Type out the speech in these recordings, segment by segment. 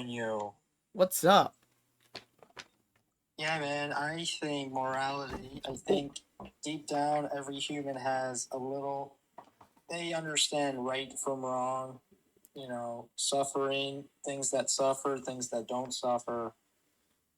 doing, you? What's up? Yeah, man, I think morality, I think deep down every human has a little, they understand right from wrong, suffering, things that suffer, things that don't suffer.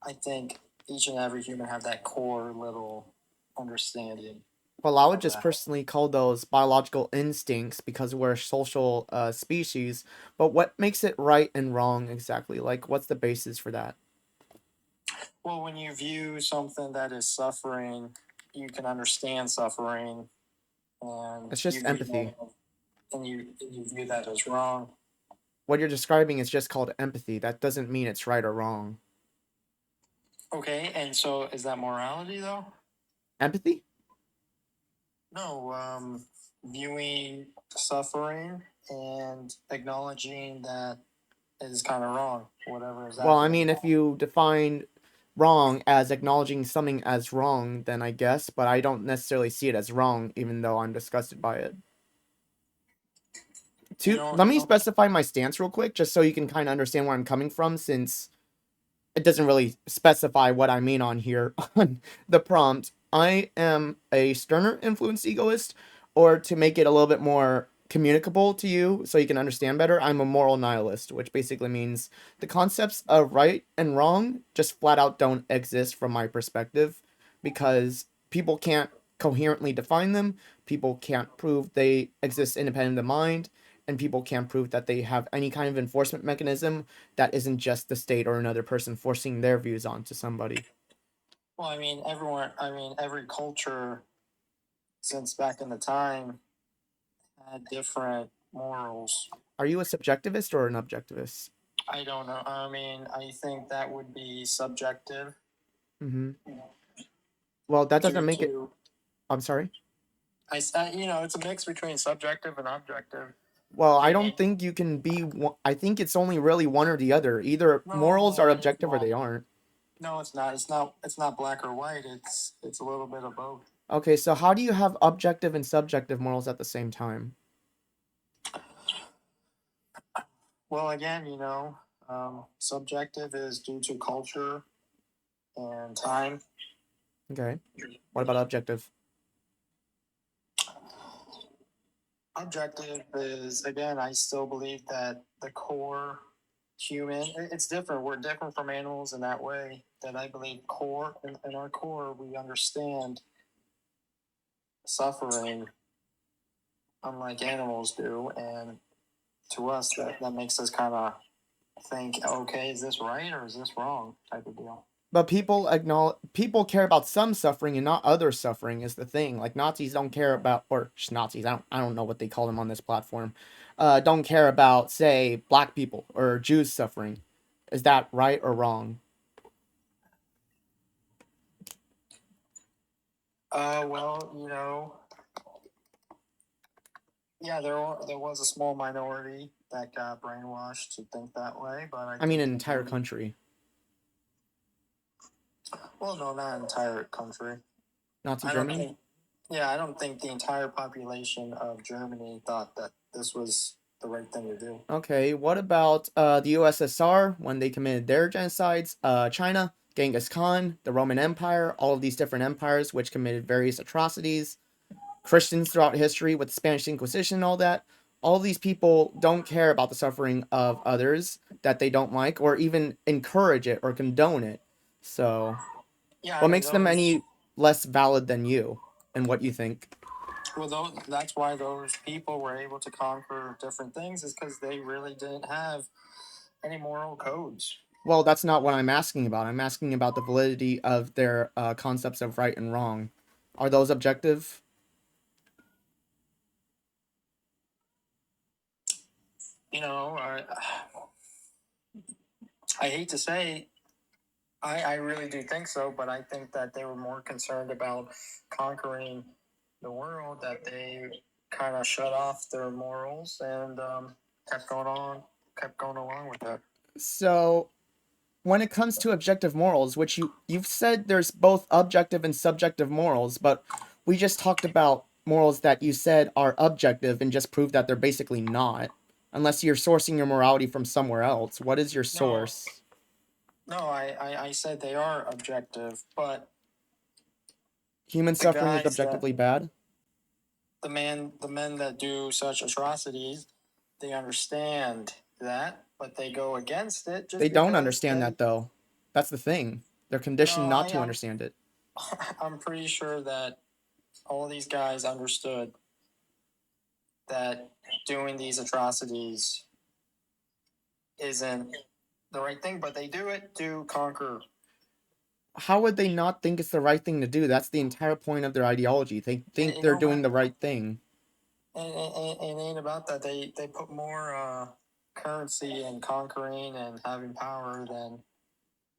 I think each and every human have that core little understanding Well, I would of just that. personally call those biological instincts because we're a social species. But what makes it right and wrong exactly? Like, what's the basis for that? Well, when you view something that is suffering, you can understand suffering, and It's just you view empathy. that, and you view that as wrong. What you're describing is just called empathy. That doesn't mean it's right or wrong. Okay, and so is that morality though? Empathy? No, viewing suffering and acknowledging that is kind of wrong, whatever is Well, I happening. mean, if you define wrong as acknowledging something as wrong, then I guess, but I don't necessarily see it as wrong, even though I'm disgusted by it. You To don't, let you me don't. specify my stance real quick, just so you can kind of understand where I'm coming from, since it doesn't really specify what I mean on here on the prompt. I am a sterner influence egoist, or to make it a little bit more communicable to you so you can understand better, I'm a moral nihilist, which basically means the concepts of right and wrong just flat out don't exist from my perspective because people can't coherently define them, people can't prove they exist independent of the mind, and people can't prove that they have any kind of enforcement mechanism that isn't just the state or another person forcing their views onto somebody. Well, every culture since back in the time had different morals. Are you a subjectivist or an objectivist? I don't know. I think that would be subjective. Mm-hmm. Well, that doesn't To make it. to I'm sorry. it's a mix between subjective and objective. Well, I You don't think you can be. I think it's only really one or the other. Either morals are no, it's objective or not. they aren't. No, it's not. It's not. It's not black or white. It's a little bit of both. Okay, so how do you have objective and subjective morals at the same time? Well, again, subjective is due to culture and time. Okay. What about objective? Objective is, again, I still believe that the core human, it's different. We're different from animals in that way. That I believe core in our core we understand suffering unlike animals do, and to us that makes us kind of think, okay, is this right or is this wrong type of deal. But people care about some suffering and not other suffering is the thing. Like Nazis don't care about, or just Nazis. I don't know what they call them on this platform. Don't care about, say, black people or Jews suffering. Is that right or wrong? Well, yeah, there was a small minority that got brainwashed to think that way, but I I mean, think an the entire majority. country, Well, no, not entire country. Nazi I don't Germany. think. Yeah, I don't think the entire population of Germany thought that this was the right thing to do. Okay, what about the USSR when they committed their genocides? China, Genghis Khan, the Roman Empire, all of these different empires which committed various atrocities. Christians throughout history with the Spanish Inquisition and all that. All these people don't care about the suffering of others that they don't like or even encourage it or condone it. So, Yeah, what makes them those. any less valid than you and what you think? Well, that's why those people were able to conquer different things, is because they really didn't have any moral codes. Well, that's not what I'm asking about. I'm asking about the validity of their concepts of right and wrong. Are those objective? You know, I hate to say, I really do think so, but I think that they were more concerned about conquering the world that they kind of shut off their morals and kept going along with it. So, when it comes to objective morals, which you've said there's both objective and subjective morals, but we just talked about morals that you said are objective and just proved that they're basically not. unless you're sourcing your morality from somewhere else. What is your No, source? no, I said they are objective, but Human the suffering is guys that objectively bad. the men that do such atrocities, they understand that, but they go against it They just don't because understand they. that though. That's the thing. They're No, conditioned not to understand it. I'm pretty sure that all these guys understood that doing these atrocities isn't the right thing, but they do it to conquer. How would they not think it's the right thing to do? That's the entire point of their ideology. They think You they're know doing what? the right thing. And ain't about that. They put more currency in conquering and having power than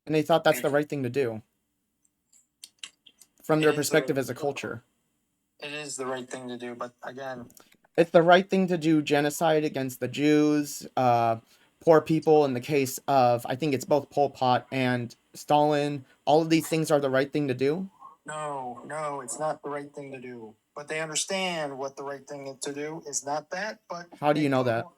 And they thought that's the right thing to do from it their is the perspective as a culture. it is the right thing to do. But again, It's the right thing to do genocide against the Jews, poor people in the case of, I think it's both Pol Pot and Stalin. All of these things are the right thing to do. no, it's not the right thing to do. But they understand what the right thing to do is not that. But How do they you know put that? more.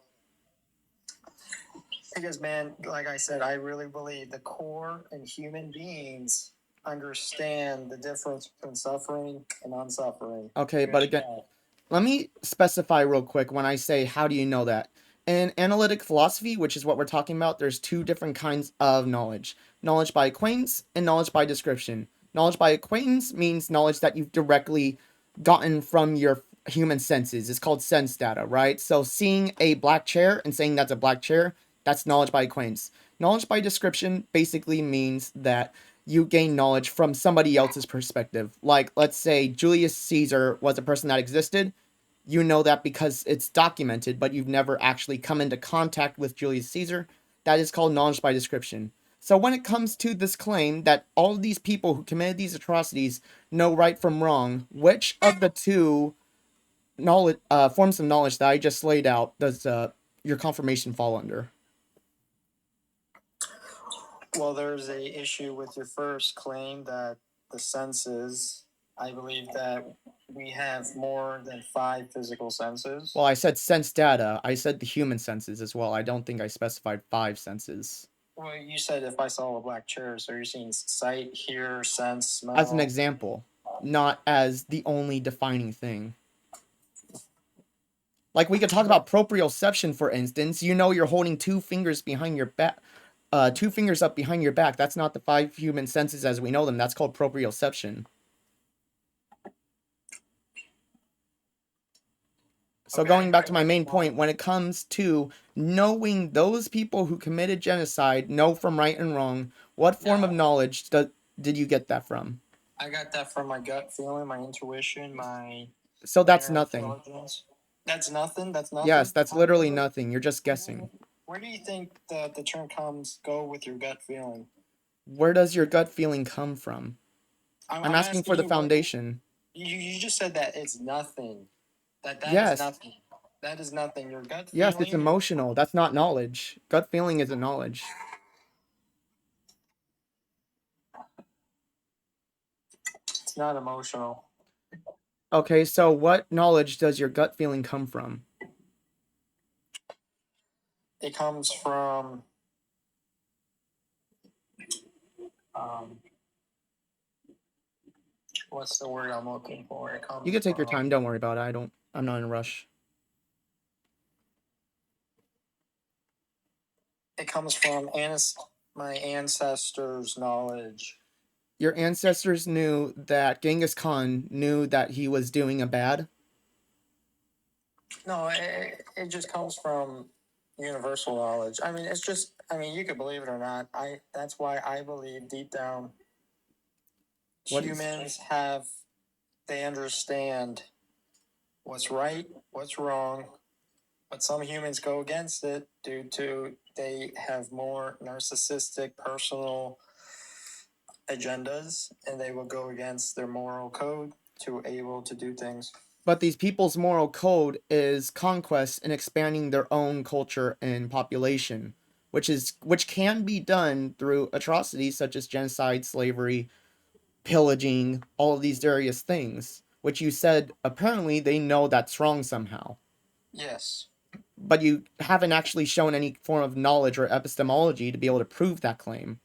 Because man, like I said, I really believe the core and human beings understand the difference between suffering and unsuffering. Okay, Good but and again, bad. let me specify real quick when I say, how do you know that? In analytic philosophy, which is what we're talking about, there's two different kinds of knowledge: knowledge by acquaintance and knowledge by description. Knowledge by acquaintance means knowledge that you've directly gotten from your human senses. It's called sense data, right? So seeing a black chair and saying that's a black chair, that's knowledge by acquaintance. Knowledge by description basically means that you gain knowledge from somebody else's perspective. Like, let's say Julius Caesar was a person that existed. You know that because it's documented, but you've never actually come into contact with Julius Caesar. That is called knowledge by description. So when it comes to this claim that all of these people who committed these atrocities know right from wrong, which of the two knowledge forms of knowledge that I just laid out does your confirmation fall under? Well, there's a issue with your first claim that the senses. I believe that we have more than five physical senses. Well, I said sense data. I said the human senses as well. I don't think I specified five senses. Well, you said if I saw a black chair, so you're seeing sight, hear, sense, smell. As an example, not as the only defining thing. Like, we could talk about proprioception, for instance. You know you're holding two fingers behind your back, two fingers up behind your back. That's not the five human senses as we know them. That's called proprioception. So Okay. going back to my main point, when it comes to knowing those people who committed genocide know from right and wrong, what form of knowledge did you get that from? I got that from my gut feeling, my intuition, my So that's inner nothing. intelligence. That's nothing. That's nothing. Yes, that's literally nothing. You're just guessing. Where do you think the term comes go with your gut feeling? Where does your gut feeling come from? I'm asking for the you, foundation. You just said that it's nothing. That Yes. is nothing. That is nothing. Your gut feeling. Yes, it's emotional. That's not knowledge. Gut feeling isn't knowledge. It's not emotional. Okay, so what knowledge does your gut feeling come from? It comes from what's the word I'm looking for? It comes You can take your from- time. Don't worry about it. I'm not in a rush. It comes from my ancestors' knowledge. Your ancestors knew that Genghis Khan knew that he was doing a bad. No, it just comes from universal knowledge. I mean, it's just. I mean, you could believe it or not. That's why I believe deep down, humans have. They understand what's right, what's wrong, but some humans go against it due to they have more narcissistic personal agendas, and they will go against their moral code to able to do things. But these people's moral code is conquest and expanding their own culture and population, which can be done through atrocities such as genocide, slavery, pillaging, all of these various things, which you said apparently they know that's wrong somehow. Yes. but you haven't actually shown any form of knowledge or epistemology to be able to prove that claim,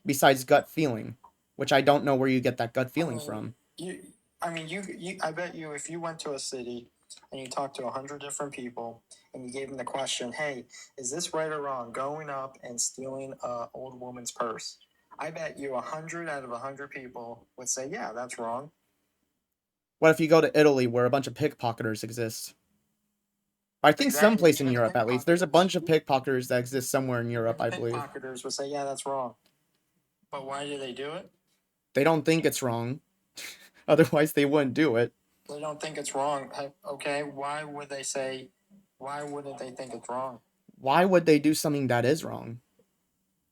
besides gut feeling, which I don't know where you get that gut I feeling mean, from. you, I bet you, if you went to a city and you talked to 100 different people and you gave them the question, "Hey, is this right or wrong? Going up and stealing a old woman's purse?" I bet you 100 out of 100 people would say, "Yeah, that's wrong." What if you go to Italy where a bunch of pickpocketers exist? I think Exactly. someplace in Even the Europe, at least, there's a bunch of pickpocketers, pickpocketers that exist somewhere in Europe, even I the believe. pickpocketers would say, "Yeah, that's wrong." But why do they do it? They don't think it's wrong. Otherwise, they wouldn't do it. They don't think it's wrong. Okay, why would they say? Why wouldn't they think it's wrong? Why would they do something that is wrong?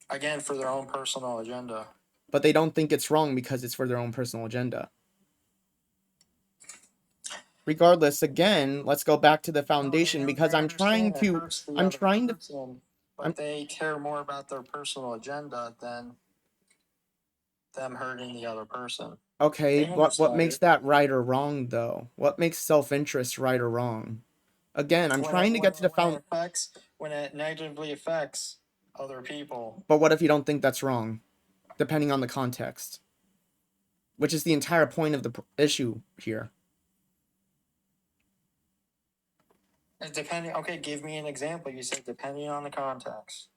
Again, for their own personal agenda. But they don't think it's wrong because it's for their own personal agenda. Regardless, again, let's go back to the foundation because They understand it hurts the I'm other trying to, person, I'm, but they care more about their personal agenda than them hurting the other person. okay, They what understand makes it. that right or wrong though? What makes self-interest right or wrong? Again, I'm trying to get to the When it negatively affects other people. but what if you don't think that's wrong? Depending on the context. Which is the entire point of the issue here. Depending, okay, give me an example. You said depending on the context.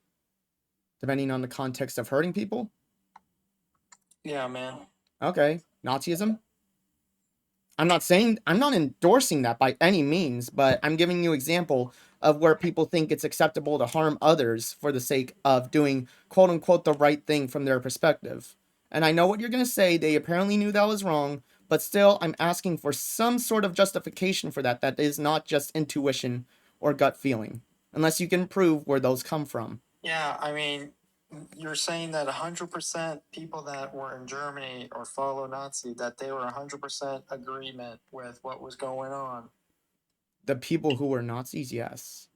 Depending on the context of hurting people? Yeah, man. Okay, Nazism? I'm not endorsing that by any means, but I'm giving you example of where people think it's acceptable to harm others for the sake of doing quote unquote the right thing from their perspective. And I know what you're going to say, they apparently knew that was wrong, but still I'm asking for some sort of justification for that is not just intuition or gut feeling, unless you can prove where those come from. Yeah, I mean, you're saying that 100% people that were in Germany or follow Nazi, that they were 100% agreement with what was going on. The people who were Nazis, yes.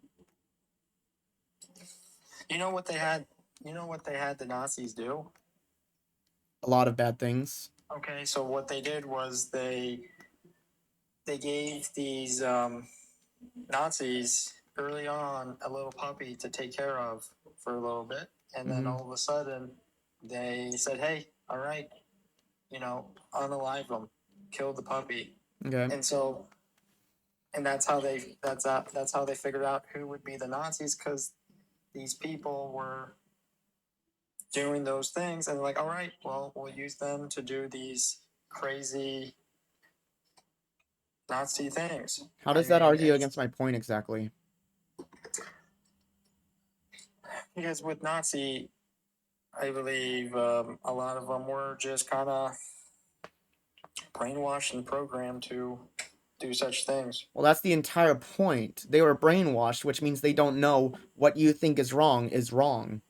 You know what they had? You know what they had the Nazis do? A lot of bad things. Okay, so what they did was they gave these Nazis early on a little puppy to take care of for a little bit, and then all of a sudden they said, "Hey, all right, unalive them, kill the puppy." Okay. And so, and that's how they figured out who would be the Nazis, because these people were doing those things, and they're like, "All right, well, we'll use them to do these crazy Nazi things." How does that argue against my point exactly? Because with Nazi, I believe a lot of them were just kind of brainwashed and programmed to do such things. Well, that's the entire point. They were brainwashed, which means they don't know what you think is wrong is wrong.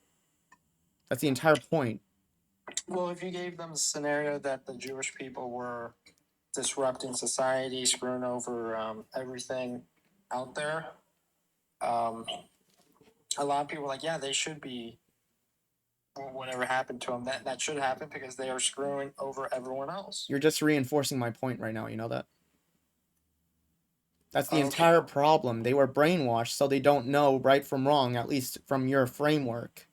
That's the entire point. Well, if you gave them a scenario that the Jewish people were disrupting society, screwing over everything out there, um, a lot of people are like, yeah, they should be. Whatever happened to them, that should happen because they are screwing over everyone else. You're just reinforcing my point right now, you know that? That's the Okay. entire problem. They were brainwashed, so they don't know right from wrong, at least from your framework.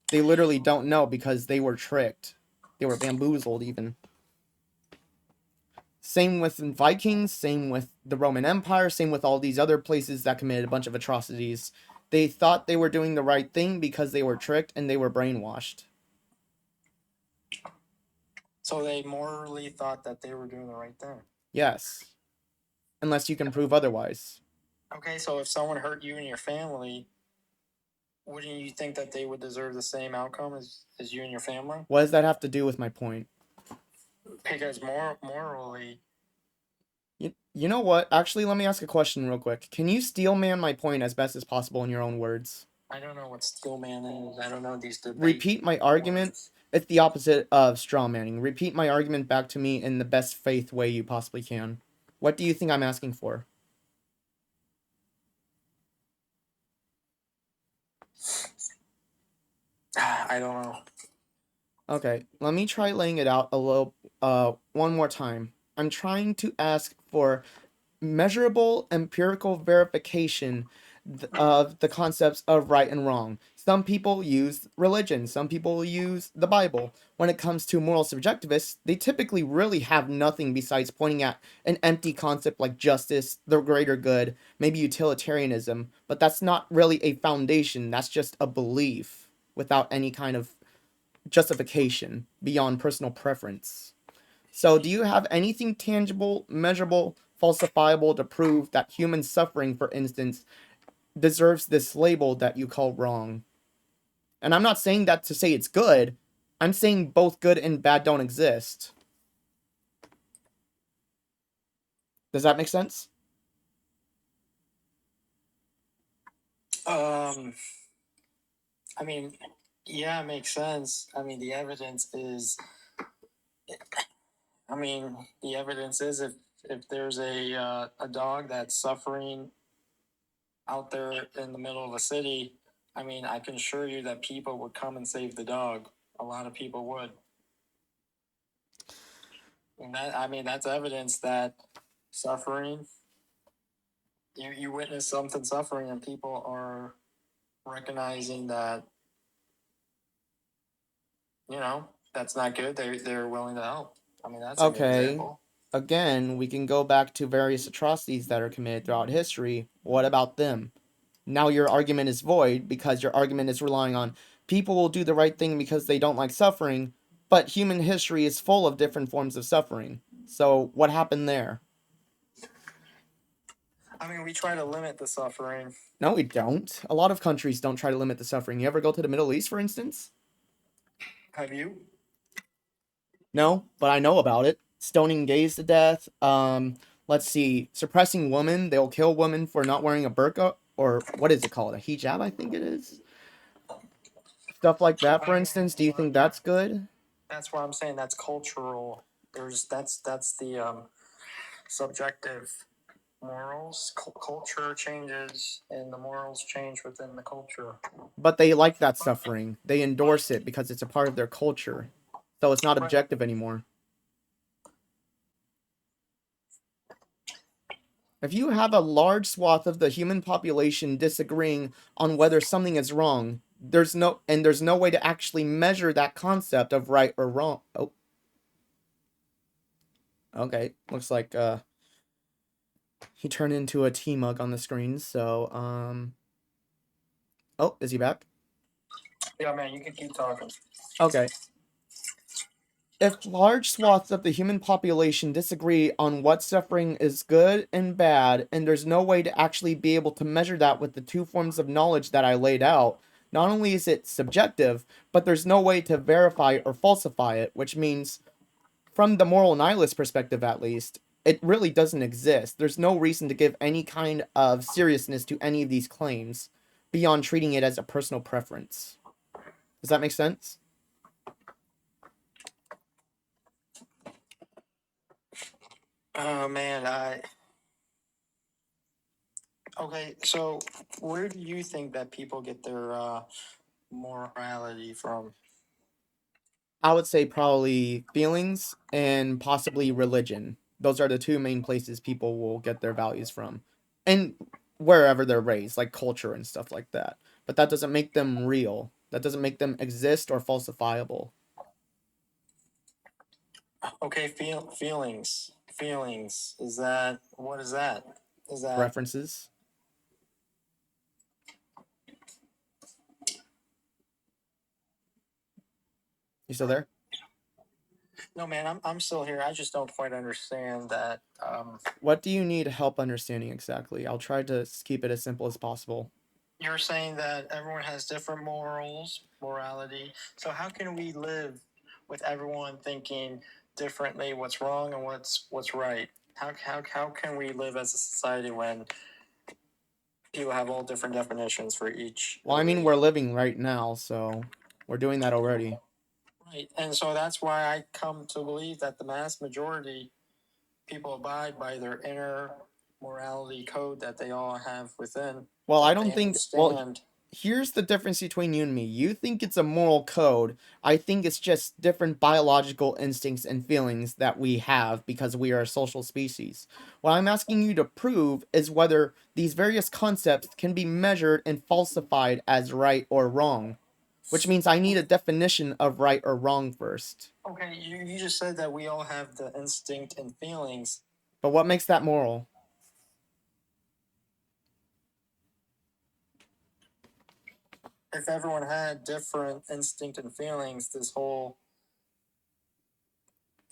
They literally don't know because they were tricked. They were bamboozled, even. Same with the Vikings, same with the Roman Empire, same with all these other places that committed a bunch of atrocities. They thought they were doing the right thing because they were tricked and they were brainwashed. So they morally thought that they were doing the right thing. Yes. Unless you can prove otherwise. Okay, so if someone hurt you and your family, wouldn't you think that they would deserve the same outcome as you and your family? What does that have to do with my point? Because morally. You know what? Actually, let me ask a question real quick. Can you steel man my point as best as possible in your own words? I don't know what steel man is. I don't know these debates. Repeat my argument. It's the opposite of straw manning. Repeat my argument back to me in the best faith way you possibly can. What do you think I'm asking for? I don't know. Okay, let me try laying it out a little one more time. I'm trying to ask for measurable empirical verification of the concepts of right and wrong. Some people use religion, some people use the Bible. When it comes to moral subjectivists, they typically really have nothing besides pointing at an empty concept like justice, the greater good, maybe utilitarianism, but that's not really a foundation, that's just a belief without any kind of justification beyond personal preference. So, do you have anything tangible, measurable, falsifiable to prove that human suffering, for instance, deserves this label that you call wrong? And I'm not saying that to say it's good. I'm saying both good and bad don't exist. Does that make sense? Um, I mean, yeah, it makes sense. I mean, the evidence is. I mean, the evidence is if there's a dog that's suffering out there in the middle of a city, I mean, I can assure you that people would come and save the dog. A lot of people would. And that, I mean, that's evidence that suffering, you witness something suffering and people are recognizing that, that's not good. They're willing to help. I mean, that's a good Okay. example. Again, we can go back to various atrocities that are committed throughout history. What about them? Now your argument is void because your argument is relying on people will do the right thing because they don't like suffering, but human history is full of different forms of suffering. So, what happened there? I mean, we try to limit the suffering. No, we don't. A lot of countries don't try to limit the suffering. You ever go to the Middle East, for instance? Have you? No, but I know about it. Stoning gays to death. Let's see, suppressing women. They'll kill women for not wearing a burqa, or what is it called? A hijab, I think it is. Stuff like that, for instance. Do you think that's good? That's why I'm saying that's cultural. That's the subjective morals. Culture changes, and the morals change within the culture. But they like that suffering. They endorse it because it's a part of their culture. So it's not Right. objective anymore. If you have a large swath of the human population disagreeing on whether something is wrong, there's no way to actually measure that concept of right or wrong. Oh, okay. Looks like he turned into a T mug on the screen. So oh, is he back? Yeah, man, you can keep talking. Okay. If large swaths of the human population disagree on what suffering is good and bad, and there's no way to actually be able to measure that with the two forms of knowledge that I laid out, not only is it subjective, but there's no way to verify or falsify it, which means, from the moral nihilist perspective at least, it really doesn't exist. There's no reason to give any kind of seriousness to any of these claims beyond treating it as a personal preference. Does that make sense? Oh man, okay. So, where do you think that people get their morality from? I would say probably feelings and possibly religion. Those are the two main places people will get their values from. And wherever they're raised, like culture and stuff like that. But that doesn't make them real. That doesn't make them exist or falsifiable. Okay, feelings. Feelings. Is that what is that? Is that Preferences. You still there? no, man? I'm still here. I just don't quite understand that. What do you need help understanding exactly? I'll try to keep it as simple as possible. You're saying that everyone has different morality. So how can we live with everyone thinking differently what's wrong and what's right? How can we live as a society when people have all different definitions for each? Well, I mean, we're living right now, so we're doing that already. Right, and so that's why I come to believe that the mass majority people abide by their inner morality code that they all have within. Well, I That don't they think. Well, understand. here's the difference between you and me. You think it's a moral code. I think it's just different biological instincts and feelings that we have because we are a social species. What I'm asking you to prove is whether these various concepts can be measured and falsified as right or wrong, which means I need a definition of right or wrong first. Okay, you just said that we all have the instinct and feelings. But what makes that moral? If everyone had different instinct and feelings, this whole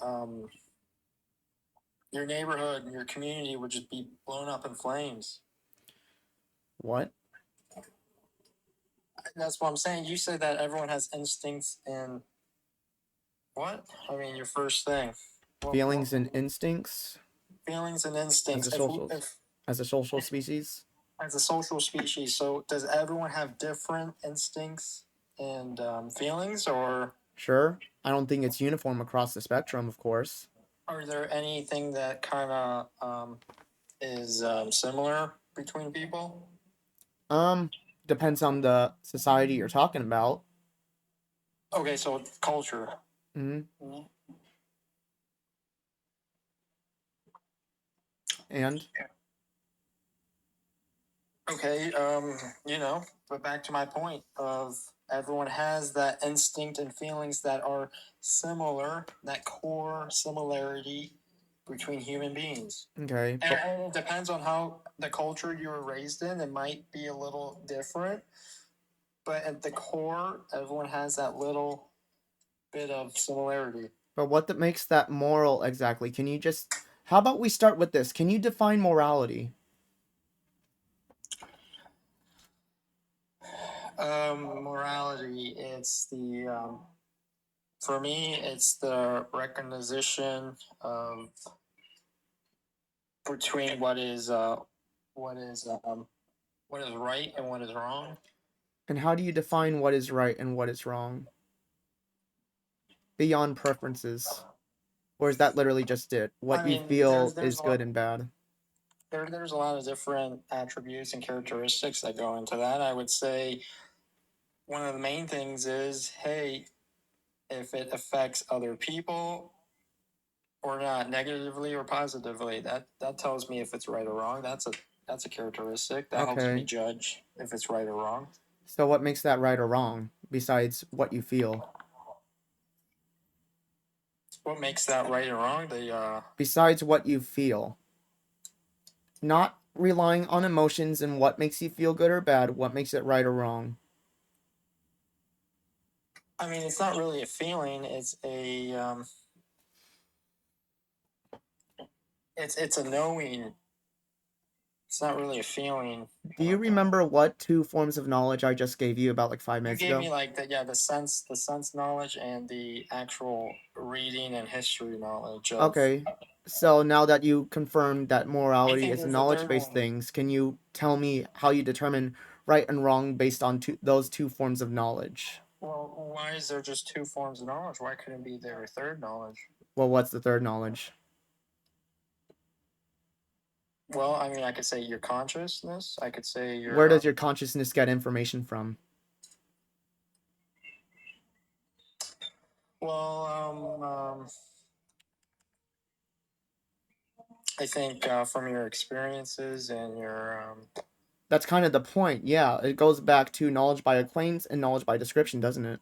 um, your neighborhood and your community would just be blown up in flames. What? That's what I'm saying. You said that everyone has instincts and what? I mean, your first thing. Feelings and instincts Feelings and as instincts. a social species? As a social species, so does everyone have different instincts and feelings, or Sure. I don't think it's uniform across the spectrum, of course. are there anything that kind of is similar between people? Um, Depends on the society you're talking about. Okay, so culture. Hmm. And Okay, but back to my point of everyone has that instinct and feelings that are similar, that core similarity between human beings. okay, And it depends on how the culture you were raised in, it might be a little different, but at the core, everyone has that little bit of similarity. but what that makes that moral exactly? Can you just how about we start with this? Can you define morality? Morality, it's the for me, it's the recognition of between what is um what is right and what is wrong. And how do you define what is right and what is wrong? Beyond preferences. Or is that literally just it? I What you mean, feel is good and bad. there's a lot of different attributes and characteristics that go into that. I would say one of the main things is, hey, if it affects other people or not, negatively or positively, that tells me if it's right or wrong. That's a characteristic that helps me Okay. judge if it's right or wrong. So what makes that right or wrong besides what you feel? What makes that right or wrong? Besides what you feel. Not relying on emotions and what makes you feel good or bad, what makes it right or wrong. I mean, it's not really a feeling. It's a knowing. It's not really a feeling. Do you remember what two forms of knowledge I just gave you about like 5 minutes You gave ago? me like the sense knowledge and the actual reading and history knowledge of. Okay. So now that you confirmed that I morality think is there's a third knowledge-based one. things, can you tell me how you determine right and wrong based on those two forms of knowledge? Well, why is there just two forms of knowledge? Why couldn't be there a third knowledge? Well, what's the third knowledge? Well, I mean, I could say your consciousness. I could say Where your. does your consciousness get information from? Well, I think from your experiences and your. That's kind of the point. Yeah, it goes back to knowledge by acquaintance and knowledge by description, doesn't it?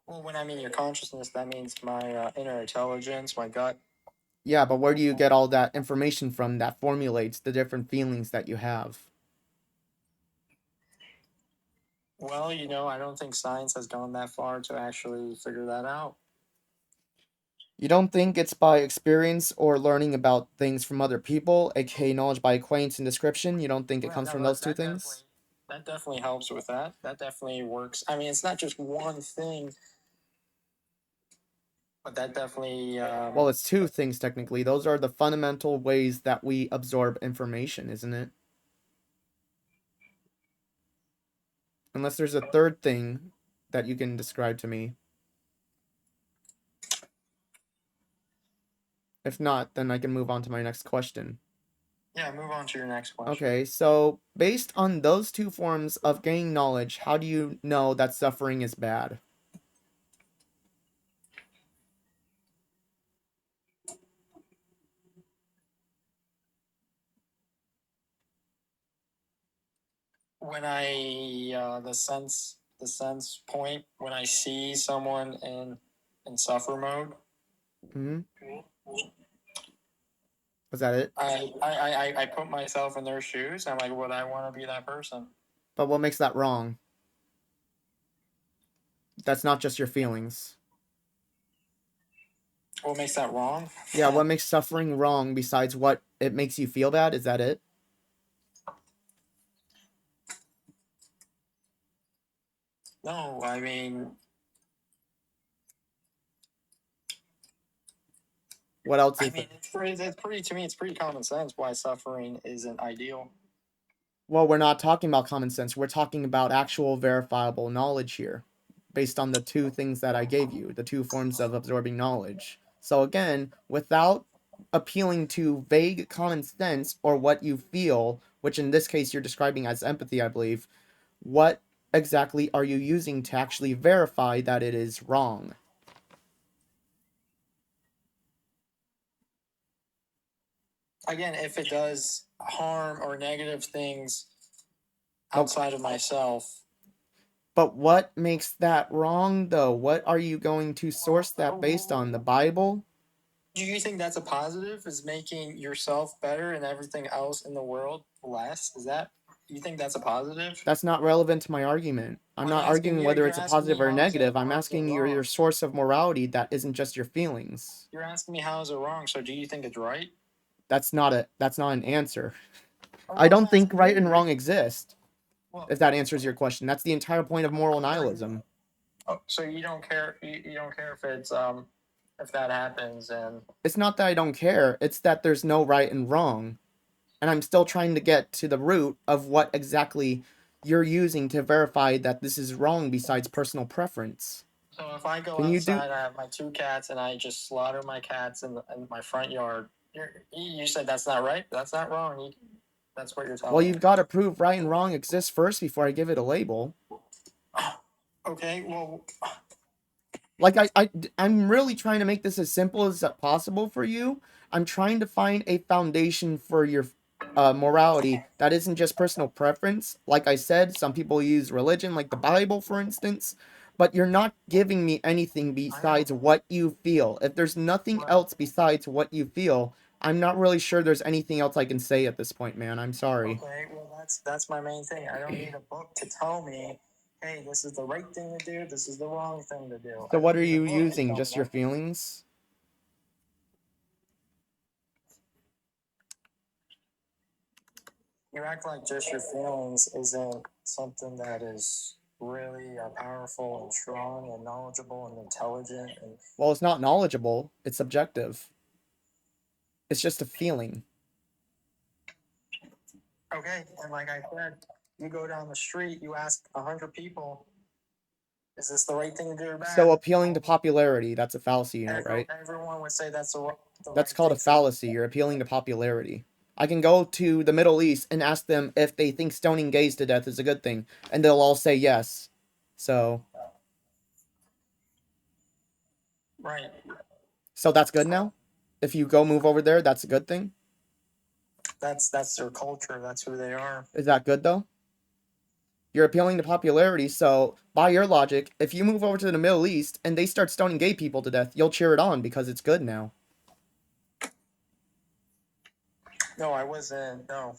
Well, when I mean your consciousness, that means my inner intelligence, my gut. Yeah, but where do you get all that information from that formulates the different feelings that you have? Well, I don't think science has gone that far to actually figure that out. You don't think it's by experience or learning about things from other people, aka knowledge by acquaintance and description? You don't think it Well, comes no, from those two things? that definitely helps with that. That definitely works. I mean, it's not just one thing, but that definitely. Well, it's two things technically. Those are the fundamental ways that we absorb information, isn't it? Unless there's a third thing that you can describe to me. If not, then I can move on to my next question. Yeah, move on to your next question. Okay, so based on those two forms of gaining knowledge, how do you know that suffering is bad? When I the sense point when I see someone in suffer mode, Hmm. Was that it? I put myself in their shoes. I'm like, would I want to be that person? But what makes that wrong? That's not just your feelings. What makes that wrong? Yeah, what makes suffering wrong besides what it makes you feel bad? Is that it? No, I mean, What else is it? it's pretty to me. It's pretty common sense why suffering isn't ideal. Well, we're not talking about common sense. We're talking about actual verifiable knowledge here, based on the two things that I gave you, the two forms of absorbing knowledge. So again, without appealing to vague common sense or what you feel, which in this case you're describing as empathy, I believe, what exactly are you using to actually verify that it is wrong? Again, if it does harm or negative things But outside of myself. But what makes that wrong, though? What are you going to source that based on? The Bible? Do you think that's a positive? Is making yourself better and everything else in the world less? Is that you think that's a positive? That's not relevant to my argument. I'm not arguing whether You're it's a asking me positive or how is it negative. I'm asking you wrong? your source of morality that isn't just your feelings. You're asking me how is it wrong? So do you think it's right? That's not an answer. Oh, I I'm don't think asking right and you. wrong exist. Well, If that answers your question. That's the entire point of moral nihilism. oh, so you don't care. You don't care if that happens and It's not that I don't care, it's that there's no right and wrong. And I'm still trying to get to the root of what exactly you're using to verify that this is wrong besides personal preference. so if I go Can you do outside, I have my two cats, and I just slaughter my cats in my front yard. You said that's not right. That's not wrong. That's what you're Well, telling me. you've got to prove right and wrong exists first before I give it a label. Okay, well, Like I'm really trying to make this as simple as possible for you. I'm trying to find a foundation for your morality that isn't just personal preference. Like I said, some people use religion, like the Bible, for instance. But you're not giving me anything besides what you feel. If there's nothing else besides what you feel, I'm not really sure there's anything else I can say at this point, man. I'm sorry. okay, well that's my main thing. I don't need a book to tell me, hey, this is the right thing to do. This is the wrong thing to do. So I what don't are need a you book to using? tell me Just your that. feelings? You act like just your feelings isn't something that is really powerful and strong and knowledgeable and intelligent and Well, it's not knowledgeable. It's subjective. It's just a feeling. okay. And like I said, you go down the street, you ask 100 people, is this the right thing to do or So bad? appealing to popularity, that's a fallacy, you know, right? Everyone would say that's the That's right called a thing. fallacy. You're appealing to popularity. I can go to the Middle East and ask them if they think stoning gays to death is a good thing, and they'll all say yes. So, Right. so that's good now? If you go move over there, that's a good thing? That's their culture. That's who they are. Is that good though? You're appealing to popularity, so by your logic, if you move over to the Middle East and they start stoning gay people to death, you'll cheer it on because it's good now. No, I wasn't. No,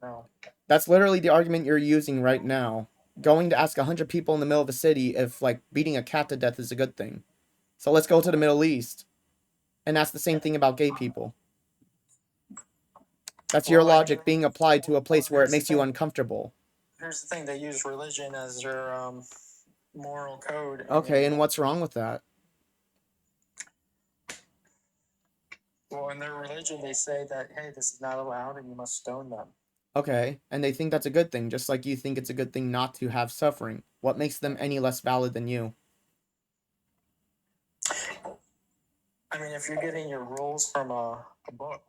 no. That's literally the argument you're using right now. Going to ask 100 people in the middle of a city if, like, beating a cat to death is a good thing. So let's go to the Middle East and ask the same thing about gay people. That's your Well, I logic mean, being applied to a place where it makes you uncomfortable. here's the thing: they use religion as their moral code. Okay, and what's wrong with that? Well, in their religion, they say that hey, this is not allowed, and you must stone them. Okay, and they think that's a good thing, just like you think it's a good thing not to have suffering. What makes them any less valid than you? I mean, if you're getting your rules from a book,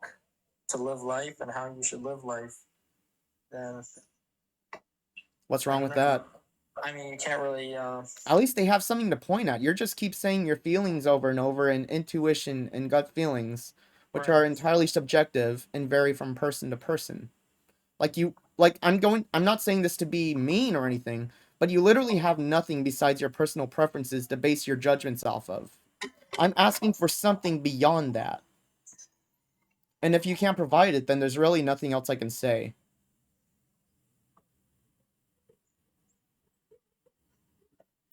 to live life and how you should live life, then What's I wrong don't with know. that? I mean, you can't really. At least they have something to point at. You just keep saying your feelings over and over, and intuition and gut feelings, which are Right. entirely subjective and vary from person to person. I'm not saying this to be mean or anything, but you literally have nothing besides your personal preferences to base your judgments off of. I'm asking for something beyond that. And if you can't provide it, then there's really nothing else I can say.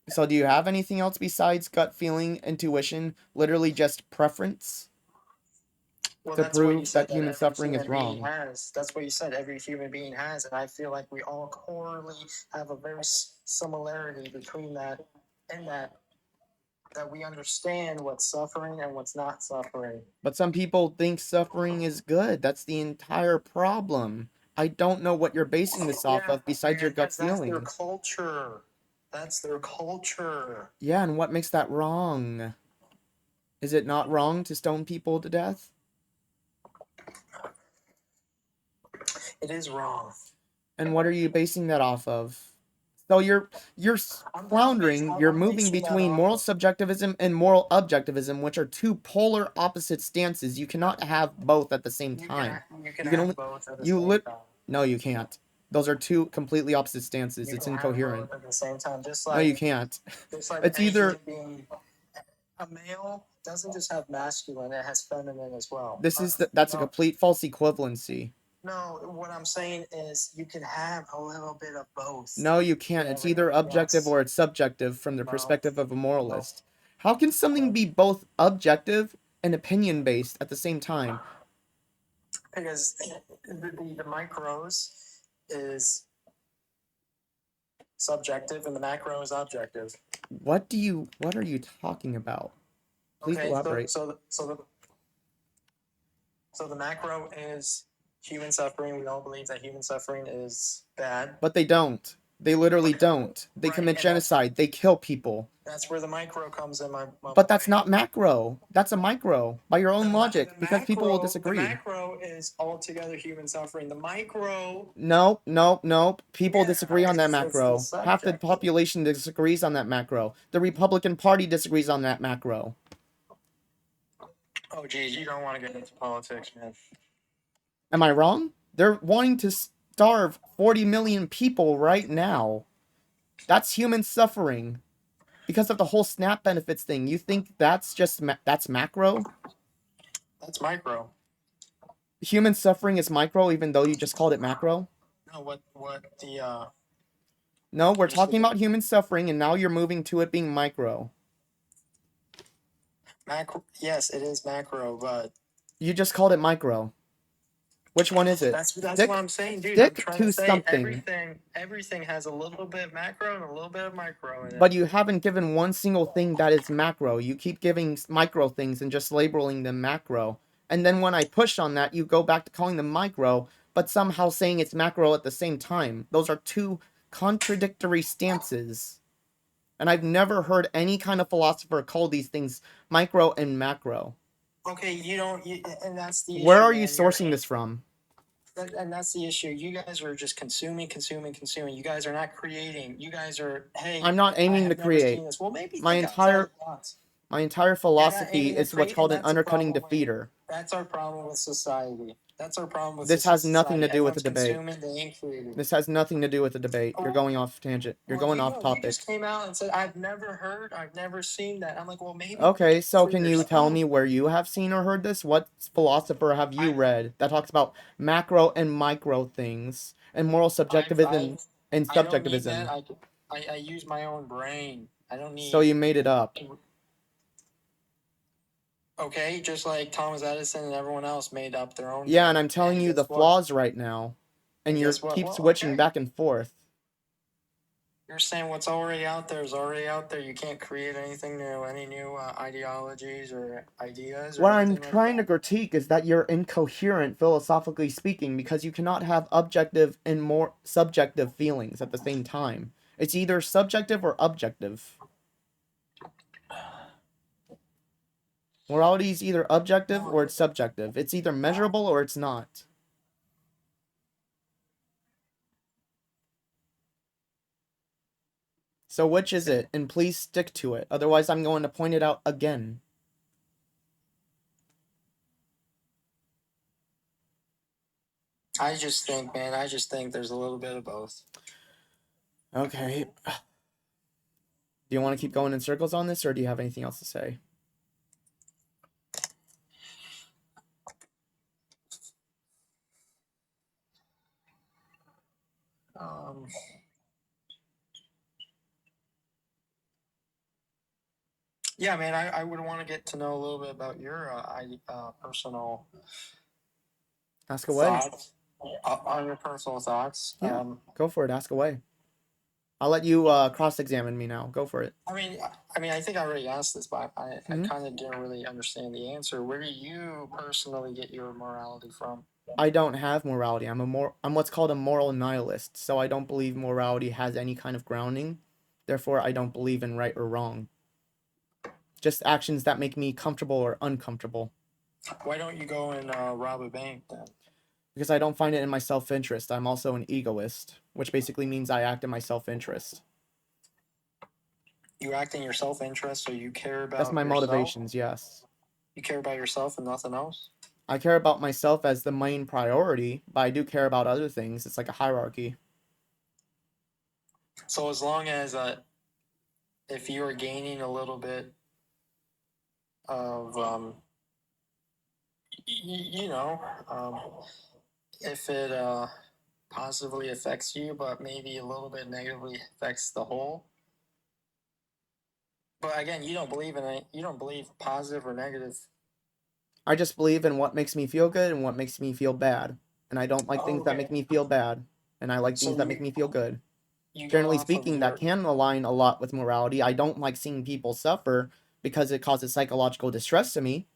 So do you have anything else besides gut feeling, intuition, literally just preference Well, to that's what you prove said that that human every suffering is human being wrong? has. That's what you said every human being has, and I feel like we all correlate have a very similarity between that and that we understand what's suffering and what's not suffering. But some people think suffering is good. That's the entire problem. I don't know what you're basing this off Yeah, of besides your gut because that's their feelings. culture. That's their culture. Yeah, and what makes that wrong? Is it not wrong to stone people to death? It is wrong. And what are you basing that off of? So you're floundering, you're I'm moving basing that between off moral of. subjectivism and moral objectivism, which are two polar opposite stances. You cannot have both at the same time. You can You can have only both at the you same lit time. No, you can't. Those are two completely opposite stances. You It's can have incoherent. both at the same time, No, you can't. just like It's any either human being. A male doesn't just have masculine; it has feminine as well. that's a No, complete false equivalency. no. What I'm saying is, you can have a little bit of both. No, you can't. It's either objective Yes. or it's subjective from the No. perspective of a No. moralist. How can something be both objective and opinion based at the same time? Because the micros is subjective and the macro is objective. What are you talking about? Please Okay, elaborate. so the macro is human suffering. We all believe that human suffering is bad. But they don't. They literally don't. They Right, commit and genocide. They kill people. that's where the micro comes in. My But that's point. not macro. That's a micro by your own logic because people will The disagree. macro is altogether human suffering. The micro. Nope. People Yeah, disagree on that it's macro. the Half the subject. population disagrees on that macro. The Republican Party disagrees on that macro. Oh, geez, you don't want to get into politics, man. Am I wrong? They're wanting to starve 40 million people right now. That's human suffering. Because of the whole SNAP benefits thing. You think that's just that's macro? That's micro. Human suffering is micro even though you just called it macro? No, what the No, we're talking about human suffering and now you're moving to it being micro. macro? Yes, it is macro, but You just called it micro. Which one is it? that's Stick, what I'm saying, dude. I'm stick trying to to say something. everything has a little bit macro and a little bit of micro in it. But you haven't given one single thing that is macro. You keep giving micro things and just labeling them macro. And then when I push on that, you go back to calling them micro, but somehow saying it's macro at the same time. Those are two contradictory stances. And I've never heard any kind of philosopher call these things micro and macro. Okay, and that's the Where issue, are you man. sourcing this from? And that's the issue. You guys are just consuming. You guys are not creating. You guys are, hey, I'm not I aiming to have never create. seen this. Well, maybe My think outside entire the box. My entire You're not philosophy aiming to is what's create, and called an that's a undercutting problem with defeater. that's our problem with society. That's our problem with This has nothing society. to do with the Everyone's debate. consuming, they ain't creating. This has nothing to do with the debate. You're going off tangent. You're going off You topic. just came out and said, I've never seen that. I'm like, well, maybe. Okay, so for can you tell yourself. me where you have seen or heard this? What philosopher have you read that talks about macro and micro things and moral subjectivism and I don't need subjectivism? that. I use my own brain. I don't need. So you made it up. Okay, just like Thomas Edison and everyone else made up their own. Yeah, and I'm telling you the flaws right now. And you keep switching back and forth. You're saying what's already out there is already out there. You can't create anything new, any new ideologies or ideas. What I'm trying to critique is that you're incoherent philosophically speaking because you cannot have objective and more subjective feelings at the same time. It's either subjective or objective. Morality is either objective or it's subjective. It's either measurable or it's not. So which is it? And please stick to it. Otherwise, I'm going to point it out again. I just think, man, there's a little bit of both. Okay. Do you want to keep going in circles on this, or do you have anything else to say? Um, yeah, man, I would want to get to know a little bit about your personal Ask away. thoughts on your personal thoughts. Yeah, go for it. Ask away. I'll let you cross-examine me now. Go for it. I mean, I think I already asked this, but I kind of didn't really understand the answer. Where do you personally get your morality from? I don't have morality. I'm what's called a moral nihilist. So I don't believe morality has any kind of grounding. Therefore, I don't believe in right or wrong. Just actions that make me comfortable or uncomfortable. Why don't you go and rob a bank then? Because I don't find it in my self-interest. I'm also an egoist, which basically means I act in my self-interest. You act in your self-interest, so you care about That's my yourself? motivations, yes. You care about yourself and nothing else? I care about myself as the main priority, but I do care about other things. It's like a hierarchy. So as long as if you are gaining a little bit of if it positively affects you, but maybe a little bit negatively affects the whole. But again, you don't believe in it. You don't believe positive or negative. I just believe in what makes me feel good and what makes me feel bad. And I don't like things that make me feel bad. And I like things that make me feel good. Generally speaking, that can align a lot with morality. I don't like seeing people suffer because it causes psychological distress to me.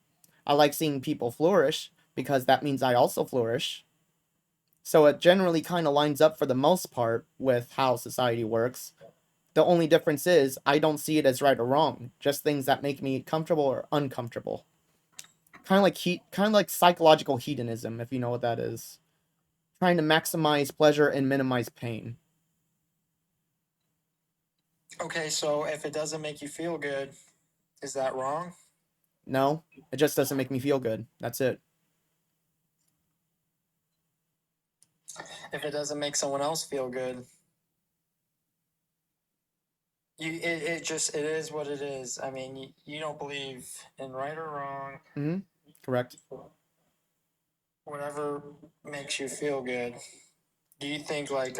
I like seeing people flourish because that means I also flourish. So it generally kind of lines up for the most part with how society works. The only difference is I don't see it as right or wrong, just things that make me comfortable or uncomfortable. Kind of like psychological hedonism, if you know what that is. Trying to maximize pleasure and minimize pain. Okay, so if it doesn't make you feel good, is that wrong? No, it just doesn't make me feel good. That's it. If it doesn't make someone else feel good, it is what it is. I mean, you don't believe in right or wrong. Mm-hmm. Correct. Whatever makes you feel good. Do you think like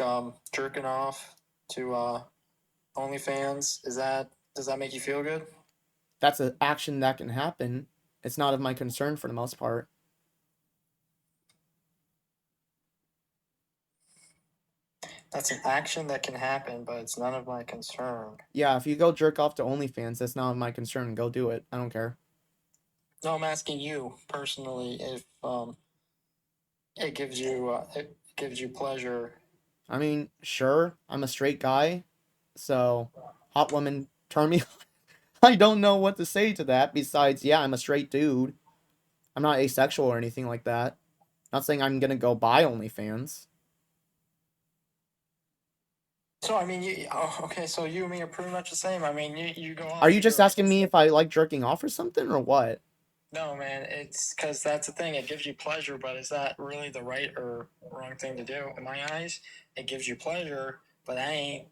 jerking off to OnlyFans does that make you feel good? That's an action that can happen. It's not of my concern for the most part. That's an action that can happen, but it's none of my concern. Yeah, if you go jerk off to OnlyFans, that's not of my concern. Go do it. I don't care. No, I'm asking you personally if it gives you pleasure. I mean, sure, I'm a straight guy, so hot women turn me on. I don't know what to say to that besides, yeah, I'm a straight dude. I'm not asexual or anything like that. Not saying I'm gonna go buy OnlyFans. So I mean, okay. So you and me are pretty much the same. I mean, you go. Are you just asking me if I like jerking off or something, or what? No, man. It's because that's the thing. It gives you pleasure, but is that really the right or wrong thing to do? In my eyes, it gives you pleasure, but that ain't.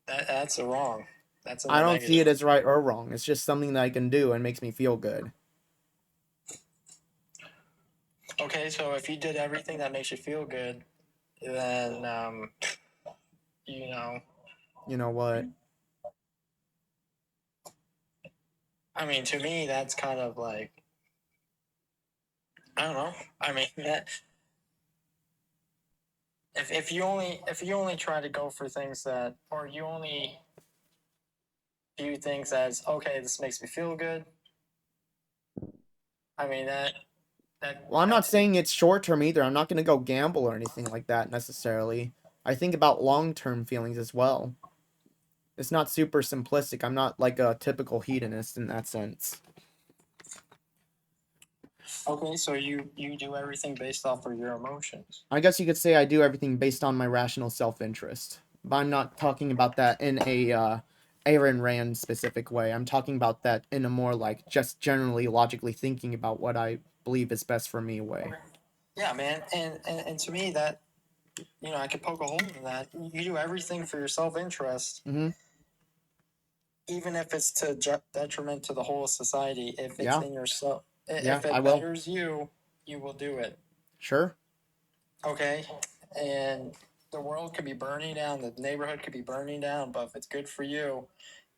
That's a wrong. That's I don't see it as right or wrong. It's just something that I can do and makes me feel good. Okay, so if you did everything that makes you feel good, then you know. You know what? I mean, to me, that's kind of like. I don't know. I mean, if you only try to go for things that, or you only view things as okay, this makes me feel good. I mean that. Well, I'm not saying it's short term either. I'm not gonna go gamble or anything like that necessarily. I think about long term feelings as well. It's not super simplistic. I'm not like a typical hedonist in that sense. Okay, so you do everything based off of your emotions. I guess you could say I do everything based on my rational self-interest. But I'm not talking about that in a Aaron Rand specific way. I'm talking about that in a more like just generally logically thinking about what I believe is best for me way. Yeah, man, and to me that I could poke a hole in that. You do everything for your self interest, Mm-hmm. even if it's to detriment to the whole society. If it's Yeah. in yourself, Yeah, if I it will. betters you, you will do it. Sure. Okay, and the world could be burning down, the neighborhood could be burning down, but if it's good for you,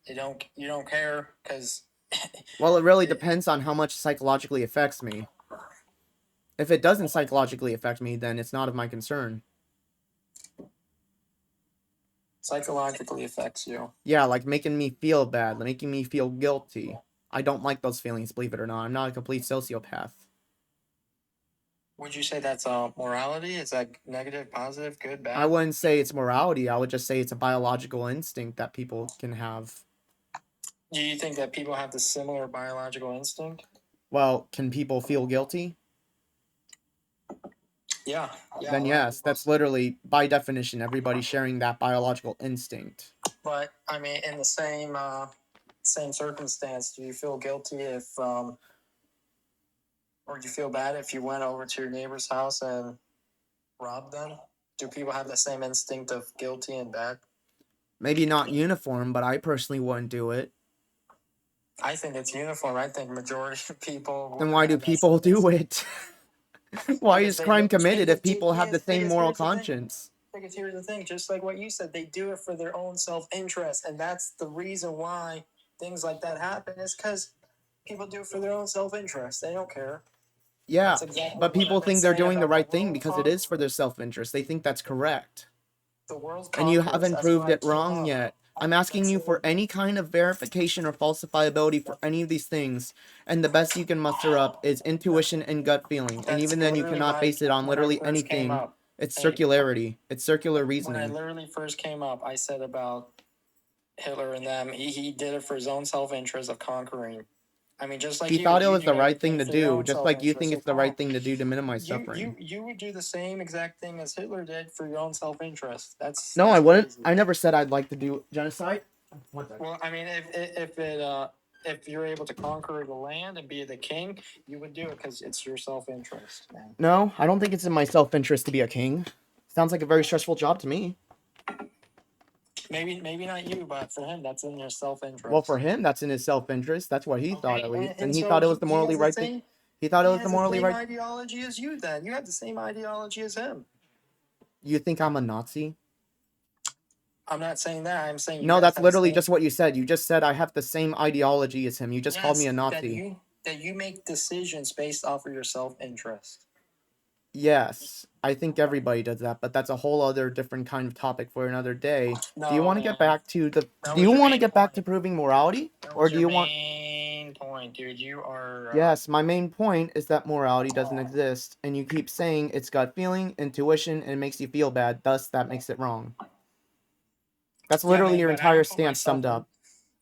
you don't care because Well, it really depends on how much psychologically affects me. If it doesn't psychologically affect me, then it's not of my concern. psychologically affects you. Yeah, like making me feel bad, making me feel guilty. I don't like those feelings, believe it or not. I'm not a complete sociopath. Would you say that's morality? Is that negative, positive, good, I bad? wouldn't say it's morality. I would just say it's a biological instinct that people can have. Do you think that people have the similar biological instinct? Well, can people feel guilty? Yeah, yeah, a Then lot of yes, people. that's literally by definition everybody sharing that biological instinct. But I mean, in the same circumstance, do you feel guilty if or do you feel bad if you went over to your neighbor's house and robbed them? Do people have the same instinct of guilty and bad? Maybe not uniform, but I personally wouldn't do it. I think it's uniform. I think majority of people Then would why do have that same people do instinct it? Why because is they crime look. committed if people have the same Because moral here's the thing. conscience? Because here's the thing. Just like what you said, they do it for their own self interest, and that's the reason why things like that happen. Is because people do it for their own self interest. They don't care. Yeah, That's exactly but what people I've been think they're saying doing the about the right thing world because it is for conquerors. their self-interest. They think that's correct. The world And you conquerors. haven't That's what proved I it came wrong up. yet. I'm I've been asking you for saying. any kind of verification or falsifiability for any of these things, and the best you can muster up is intuition and gut feeling. And That's even then, you literally cannot base it on when I literally first came anything. up. It's Hey, circularity. It's circular when I reasoning. literally first came up, I said about Hitler and them. He did it for his own self interest of conquering. I mean, just like He thought it you was the do right everything thing to for your do, own just self like you interest think of it's the right conquer. thing to do to minimize You suffering. you would do the same exact thing as Hitler did for your own self interest. No, I That's wouldn't. crazy. I never said I'd like to do genocide. One second. Well, I mean, if you're able to conquer the land and be the king, you would do it because it's your self interest, man. No, I don't think it's in my self-interest to be a king. Sounds like a very stressful job to me. Maybe not you, but for him, that's in your self interest. Well, for him, that's in his self-interest. That's what he thought, Okay, at least, and and he so thought it was the he morally has the right thing. same He thought it he was the has the morally same right. ideology as you. Then you have the same ideology as him. You think I'm a Nazi? I'm not saying that. I'm saying you No, guys that's have the literally same. just what you said. You just said I have the same ideology as him. You just called me a Yes, Nazi. that you make decisions based off of your self interest. Yes, I think everybody does that, but that's a whole other different kind of topic for another day. Do you No, want to get man, back to the? that Do was you your want to main get back to point. proving morality, That or was do your you want? main point, dude. You are. Yes, my main point is that morality doesn't exist, and you keep saying it's gut feeling, intuition, and it makes you feel bad. Thus, that makes it wrong. That's Yeah, literally man, your but I entire don't put stance myself. summed up.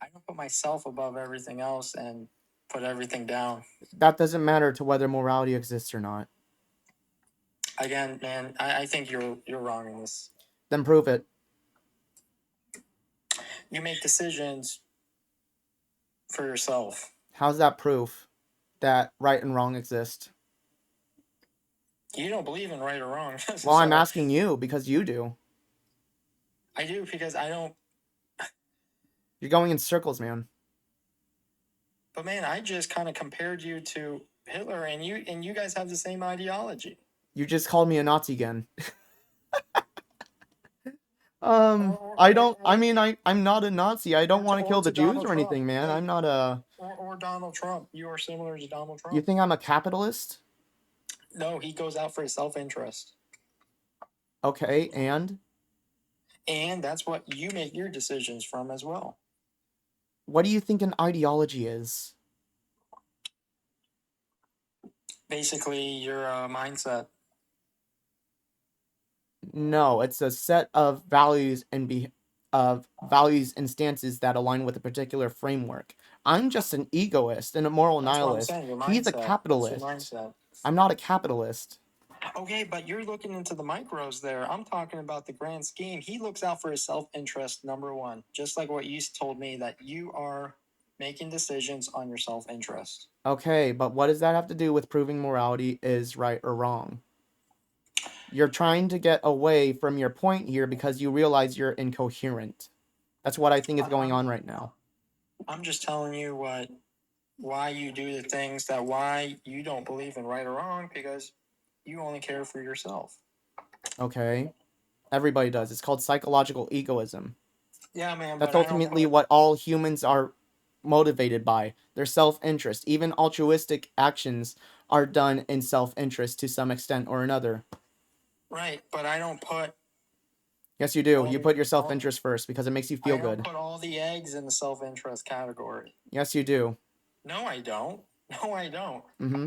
I don't put myself above everything else and put everything down. That doesn't matter to whether morality exists or not. Again, man, I think you're wrong in this. Then prove it. You make decisions for yourself. How's that proof that right and wrong exist? You don't believe in right or wrong. Well, I'm So asking you because you do. I do because I don't. You're going in circles, man. But man, I just kind of compared you to Hitler, and you guys have the same ideology. You just called me a Nazi again. Or I don't. I mean, I'm not a Nazi. I don't want to or kill the to Jews Donald or Trump. anything, man. Hey, I'm not a. or Donald Trump. You are similar to Donald Trump. You think I'm a capitalist? No, he goes out for his self interest, Okay, and that's what you make your decisions from as well. what do you think an ideology is? Basically, your mindset. No, it's a set of values and of values and stances that align with a particular framework. I'm just an egoist and a moral That's what I'm nihilist. saying. Your He's a mindset. That's your capitalist. mindset. I'm not a capitalist. Okay, but you're looking into the micros there. I'm talking about the grand scheme. He looks out for his self interest, number one. Just like what you told me, that you are making decisions on your self interest. Okay, but what does that have to do with proving morality is right or wrong? You're trying to get away from your point here because you realize you're incoherent. That's what I think is going on right now. I'm just telling you why you do the things that why you don't believe in right or wrong, because you only care for yourself. Okay? Everybody does. It's called psychological egoism. Yeah, man. That's But I don't ultimately put, what all humans are motivated by. Their self-interest. Even altruistic actions are done in self-interest to some extent or another. right, but I don't put Yes, you do. all You the put your all, self-interest first because it makes you I feel don't good. put all the eggs in the self interest category. Yes, you do. No, I don't. No, I don't. Mm-hmm.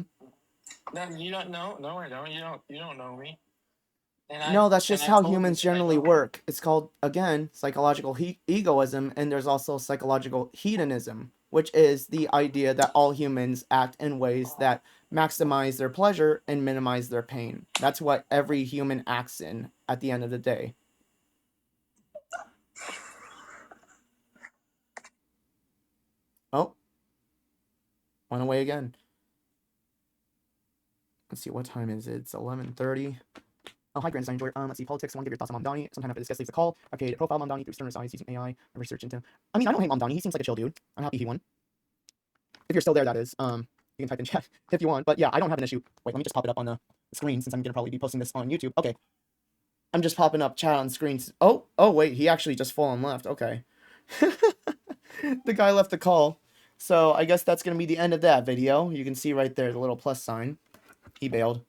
No, you don't know. No, I don't. You don't know me. No, that's just I how told you humans that I generally don't. work. It's called, again, psychological egoism, and there's also psychological hedonism, which is the idea that all humans act in ways that maximize their pleasure and minimize their pain. That's what every human acts in at the end of the day. Oh, went away again. Let's see, what time is it? It's 11:30. Oh, hi, Grandson Enjoyer. Let's see, politics. I want to give your thoughts on Mamdani. Sometime after this guest leaves the call, I've created a profile of Mamdani through Sterner's eyes using AI and research into. I mean, I don't hate Mamdani. He seems like a chill dude. I'm happy he won. If you're still there, that is. You can type in chat if you want. But yeah, I don't have an issue. Wait, let me just pop it up on the screen since I'm gonna probably be posting this on YouTube. Okay. I'm just popping up chat on screens. Oh, wait, he actually just full on left. Okay. The guy left the call. So I guess that's gonna be the end of that video. You can see right there the little plus sign. He bailed.